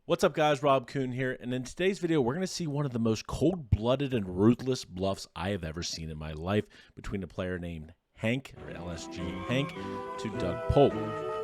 What's up, guys? Rob Kuhn here, and in today's video, we're going to see one of the most cold-blooded and ruthless bluffs I have ever seen in my life between a player named Hank, or LSG Hank, to Doug Polk.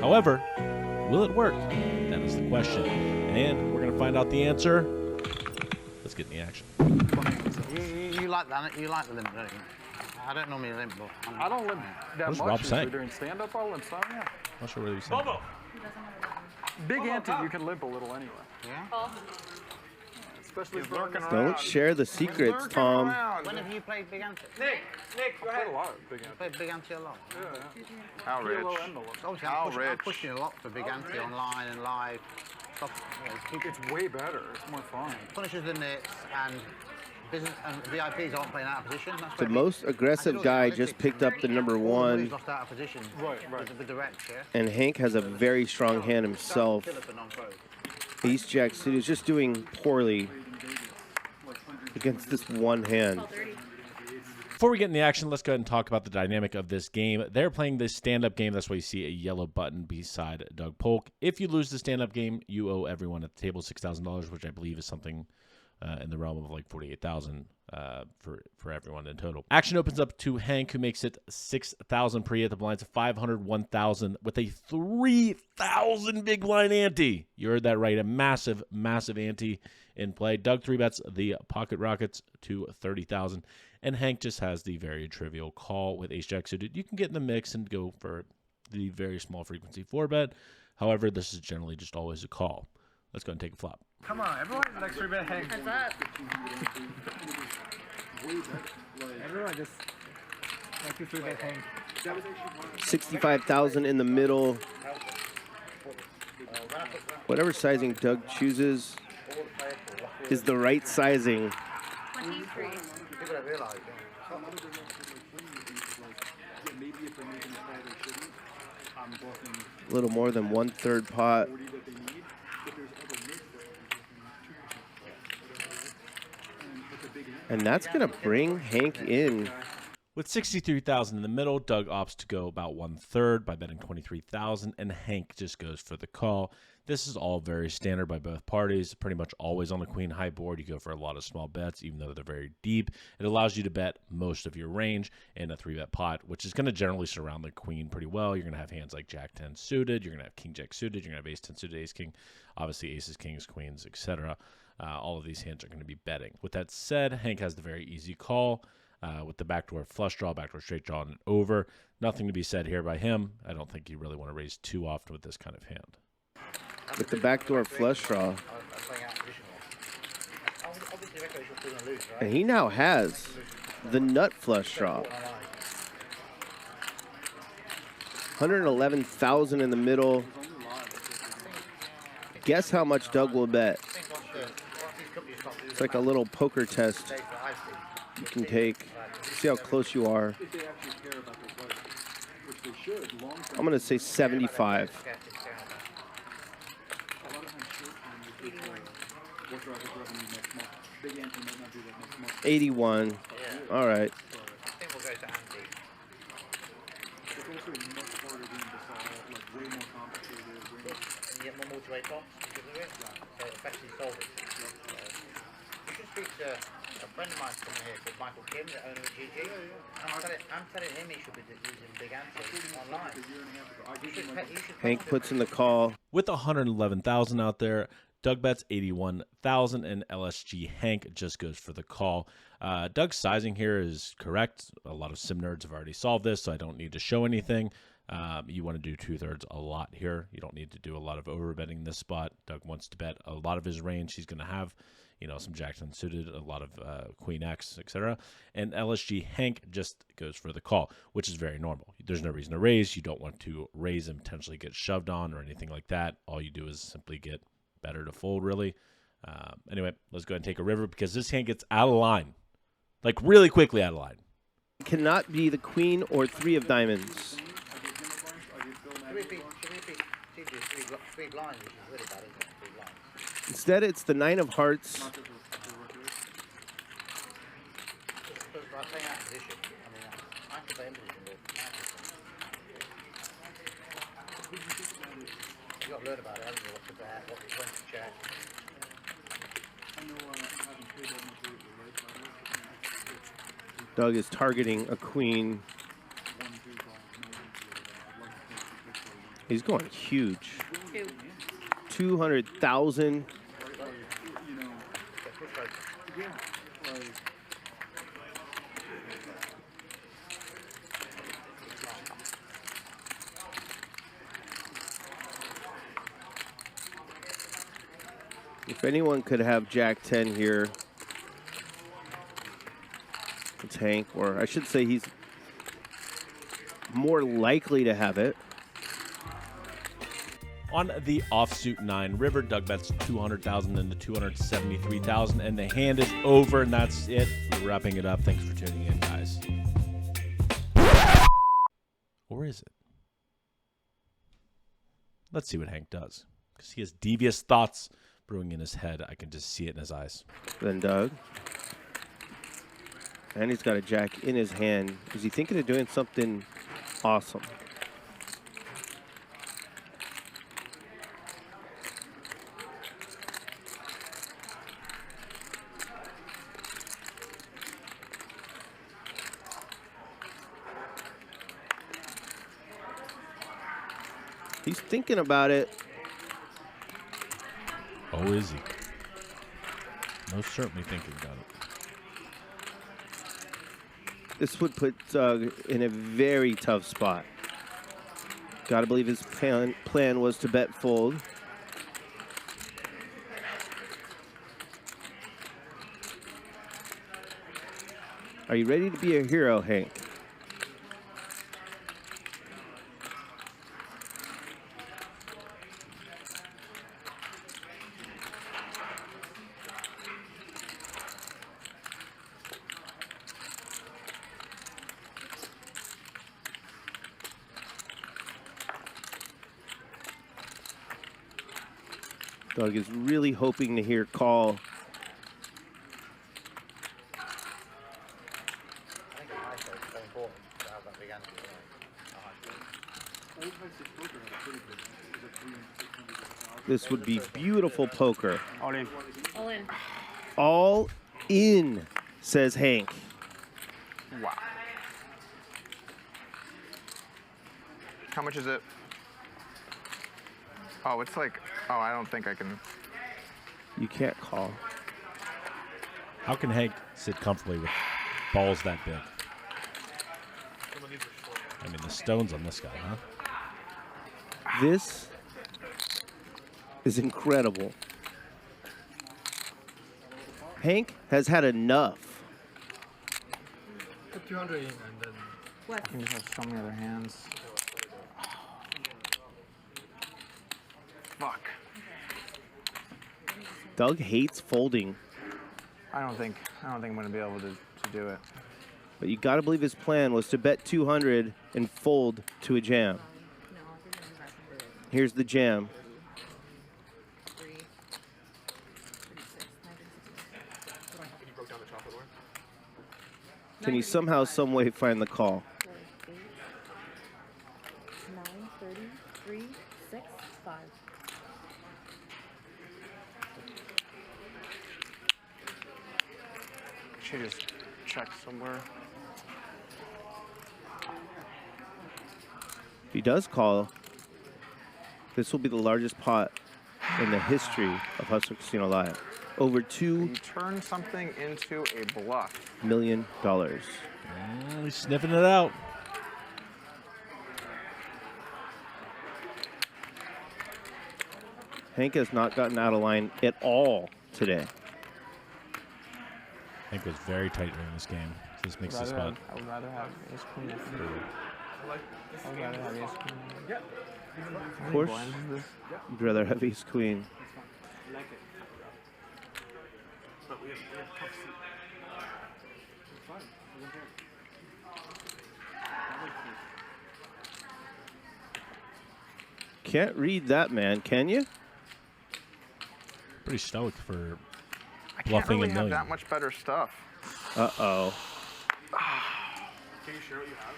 However, will it work? That is the question, and we're going to find out the answer. Let's get in the action. You like that? You like the limp, don't you? I don't normally limp, but I don't limp that much. Rob saying? During stand-up, I'll limp some, yeah. Not sure whether you said that. Big ante, you can limp a little anyway. yeah. Especially for lurking around. Don't share the secrets, Tom. When have you played big ante? Nick, go ahead. I played a lot of big ante. Played big ante a lot. Yeah. How rich? Kilo and the low. Obviously, I'm pushing a lot for big ante online and live. Stuff. It's way better. It's more fun. Punishes the nits and business and VIPs aren't playing out of position. That's The where most aggressive guy just picked up the number one, lost out of position. Right. With the Rex, yeah. and Hank has a very strong hand himself. Killer for non-pro. Ace Jack Suited is just doing poorly against this one hand. Before we get in the action, let's go ahead and talk about the dynamic of this game. They're playing this stand-up game. That's why you see a yellow button beside Doug Polk. If you lose the stand-up game, you owe everyone at the table $6,000, which I believe is something in the realm of like $48,000 for everyone in total. Action opens up to Hank, who makes it 6,000 pre at the blinds of 500, 1,000 with a 3,000 big blind ante. You heard that right, a massive, massive ante in play. Doug 3-bets the pocket rockets to 30,000, and Hank just has the very trivial call with Ace Jack suited. You can get in the mix and go for the very small frequency 4-bet. However, this is generally just always a call. Let's go and take a flop. Come on, everyone likes 3-bet Hank. What's up? Everyone just likes 3-bet Hank. 65,000 in the middle. Whatever sizing Doug chooses is the right sizing. 23. People don't realise. A little more than 1/3 pot. And that's going to bring Hank in. With 63,000 in the middle, Doug opts to go about 1/3 by betting 23,000, and Hank just goes for the call. This is all very standard by both parties. Pretty much always on the queen high board, you go for a lot of small bets, even though they're very deep. It allows you to bet most of your range in a 3-bet pot, which is going to generally surround the queen pretty well. You're going to have hands like Jack 10 suited. You're going to have King Jack suited. You're going to have Ace 10 suited, Ace King, obviously aces, kings, queens, etc. All of these hands are going to be betting. With that said, Hank has the very easy call with the backdoor flush draw, backdoor straight draw, and over. Nothing to be said here by him. I don't think you really want to raise too often with this kind of hand. With the backdoor flush draw. And he now has the nut flush draw. 111,000 in the middle. Guess how much Doug will bet. It's like a little poker test you can take. See how close you are. I'm going to say 75. 81. All right. A friend of mine's coming here called Michael Kim, the owner of GG. I'm telling him he should be using big ante online. Hank puts in the call. With 111,000 out there, Doug bets 81,000, and LSG Hank just goes for the call. Doug's sizing here is correct. A lot of sim nerds have already solved this, so I don't need to show anything. You want to do 2/3 a lot here. You don't need to do a lot of overbetting this spot. Doug wants to bet a lot of his range. He's going to have, you know, some Jack 10 suited, a lot of Queen X, etc. And LSG Hank just goes for the call, which is very normal. There's no reason to raise. You don't want to raise and potentially get shoved on or anything like that. All you do is simply get better to fold, really. Anyway, let's go ahead and take a river because this hand gets out of line, like really quickly out of line. Cannot be the queen or 3 of diamonds. Three blinds, which is really bad, isn't it? 3 blinds. Instead, it's the 9 of hearts. You've got to learn about it, haven't you? What to bet, when to check. Doug is targeting a queen. He's going huge. 200,000. If anyone could have Jack 10 here, it's Hank, or I should say he's more likely to have it. On the offsuit 9 river, Doug bets 200,000 into 273,000, and the hand is over, and that's it. We're wrapping it up. Thanks for tuning in, guys. Or is it? Let's see what Hank does, because he has devious thoughts brewing in his head. I can just see it in his eyes. Then Doug. And he's got a jack in his hand. Is he thinking of doing something awesome? He's thinking about it. Oh, is he? Most certainly thinking about it. This would put Doug in a very tough spot. Gotta believe his plan was to bet fold. Are you ready to be a hero, Hank? Doug is really hoping to hear call. I think a high stroke is so important to have that big ante. This would be beautiful poker. All in. All in. All in, says Hank. Wow. How much is it? Oh, it's like, oh, I don't think I can. You can't call. How can Hank sit comfortably with balls that big? I mean, the stones on this guy, huh? This is incredible. Hank has had enough. Put 200 in and then. What? You just have so many other hands. Fuck. Doug hates folding, I don't think I'm gonna be able to do it. but you gotta believe his plan was to bet 200 and fold to a jam. Here's the jam. Can you somehow, some way find the call? 9, 30, 3, 6, 5. Should just check somewhere. If he does call, this will be the largest pot in the history of Hustler Casino Live. Over $2 You turn something into a bluff. million. He's sniffing it out. Hank has not gotten out of line at all today. Hank was very tight during this game. This makes the spot. I would rather have ace queen. I would rather have ace queen. Yeah. Of course, you'd rather have ace queen. Can't read that, man, can you? Pretty stoked for I can't bluffing really a have million. that much better stuff. Uh-oh. Can you share what you have?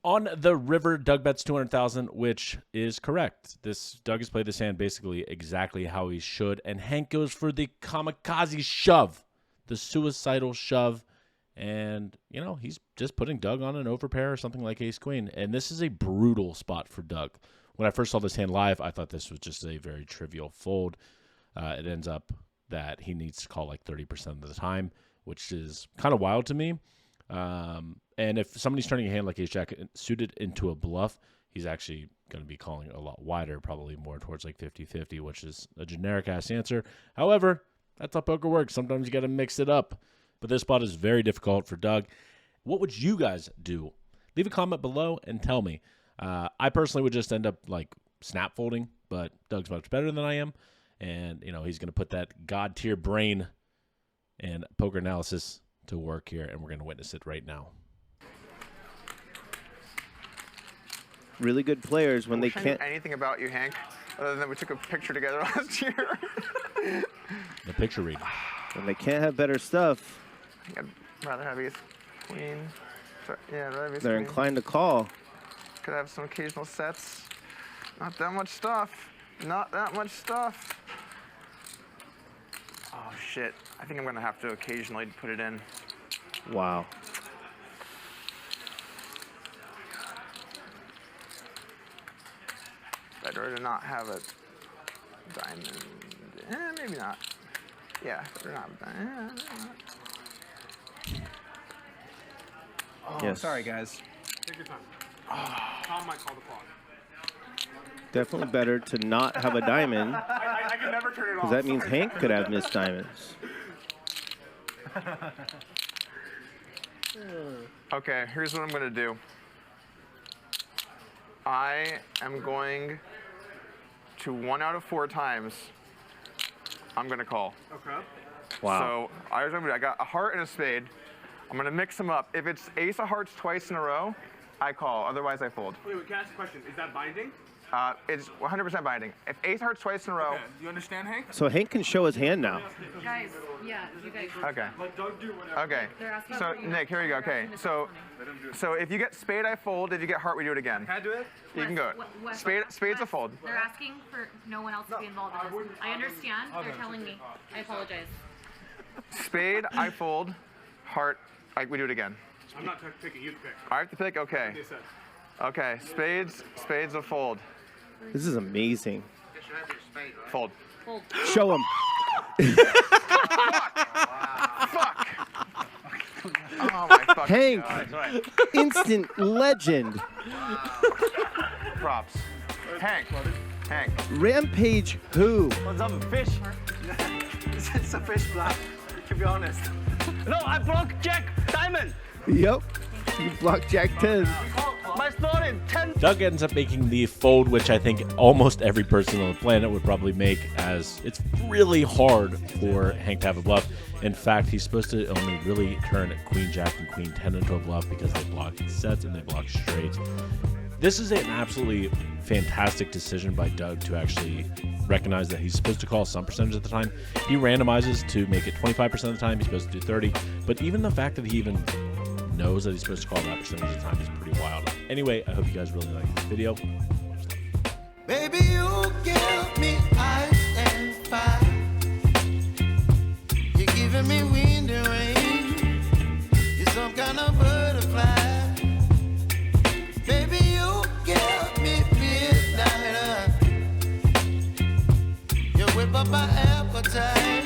On the river, Doug bets 200,000, which is correct. Doug has played this hand basically exactly how he should, and Hank goes for the kamikaze shove the suicidal shove. And, you know, he's just putting Doug on an overpair or something like ace-queen. And this is a brutal spot for Doug. When I first saw this hand live, I thought this was just a very trivial fold. It ends up that he needs to call like 30% of the time, which is kind of wild to me. And if somebody's turning a hand like ace-jack suited into a bluff, he's actually going to be calling a lot wider, probably more towards like 50-50, which is a generic-ass answer. However, that's how poker works. Sometimes you got to mix it up. But this spot is very difficult for Doug. What would you guys do? Leave a comment below and tell me. I personally would just end up like snap folding, but Doug's much better than I am. And, you know, he's going to put that God-tier brain and poker analysis to work here, and we're going to witness it right now. Really good players when they I can't. knew anything about you, Hank, other than we took a picture together last year. The picture read. When they can't have better stuff, I'd rather have ace queen. Yeah, I'd rather have ace they're queen. inclined to call. Could have some occasional sets. Not that much stuff. Not that much stuff. Oh, shit. I think I'm going to have to occasionally put it in. Wow. Better to not have a diamond. Maybe not. Yeah, better not have a diamond. Oh, Yes. sorry, guys. Take your time. Tom might call the clock. Definitely better to not have a diamond, I can never turn it off. because that means Sorry. Hank could have missed diamonds. Okay, here's what I'm going to do. I am going to 1 out of 4 times, I'm going to call. Okay. Wow. So I got a heart and a spade. I'm going to mix them up. If it's ace of hearts twice in a row, I call. Otherwise, I fold. Wait, can I ask a question? Is that binding? It's 100% binding. If ace of hearts twice in a row. Okay. Do you understand, Hank? So Hank can show his hand now. Guys, yeah, you guys. Okay. Let Doug do whatever. Okay. They're asking So for you. Nick, here we go. Okay. So if you get spade, I fold. If you get heart, we do it again. Can I do it? You can go. Wes, Spade's a fold. They're asking for no one else to be involved in this. I understand. They're telling me. I apologize. Spade, I fold. Heart, we do it again. I'm not picking. You pick. I have to pick. Okay. They said. Okay. Spades a fold. This is amazing. Guess you have your spade, right? Fold. Hold. Show him. Fuck. Oh my fucking Hank, God. instant legend. Props. Hank. Rampage who? What's up, fish? It's a fish block, to be honest. No, I blocked Jack Diamond. Yep. You blocked Jack 10. My story, 10. Doug ends up making the fold, which I think almost every person on the planet would probably make, as it's really hard for Hank to have a bluff. In fact, he's supposed to only really turn Queen Jack and Queen 10 into a bluff because they block sets and they block straights. This is an absolutely fantastic decision by Doug to actually recognize that he's supposed to call some percentage of the time. He randomizes to make it 25% of the time. He's supposed to do 30. But even the fact that he even knows that he's supposed to call that percentage of the time is pretty wild. Anyway, I hope you guys really like this video. Baby, you give me ice and fire. You're giving me wind and rain. You're some kind of butterfly. Baby, you give me midnight. You whip up my appetite.